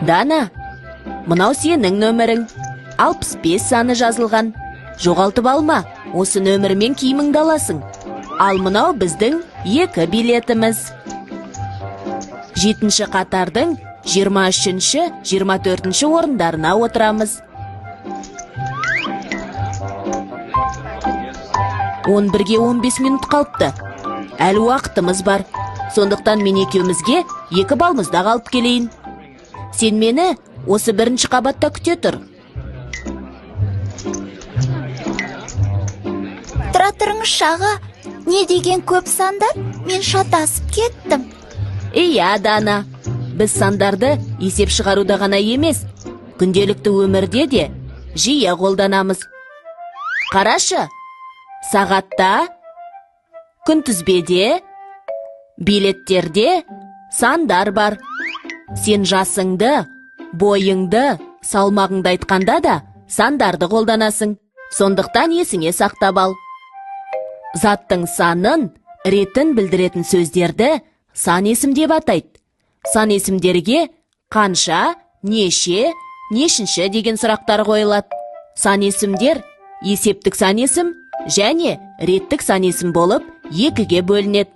Дана, мынау сенің нөмірің. 65 саны жазылған. Жоғалтып алма, осы нөмірмен киіміңді аласың. Ал мынау біздің 2 билетіміз. 7-ші қатардың 23-ші, 24-ші орындарына отырамыз. 11-ге 15 минут қалыпты. Әлі уақытымыз бар. Сондықтан мен екеумізге 2 балмызда қалып келейін. Сен мені осы 1-ші қабатта күте тұр. Тұра тұрыңызшы аға, не деген көп сандар? Мен шатасып кеттім. Иә, Дана, біз сандарды есеп шығаруда ғана емес, күнделікті өмірде де жиі қолданамыз. Қарашы, сағатта, күнтізбеде, билеттерде сандар бар. Сен жасыңды, бойыңды, салмағыңды айтқанда да сандарды қолданасың. Сондықтан есіңе сақтап ал. Заттың санын, ретін білдіретін сөздерді сан есім деп атайды. Сан есімдерге қанша, неше, нешінші деген сұрақтар қойылады. Сан есімдер есептік сан есім және реттік сан есім болып 2-ге бөлінеді.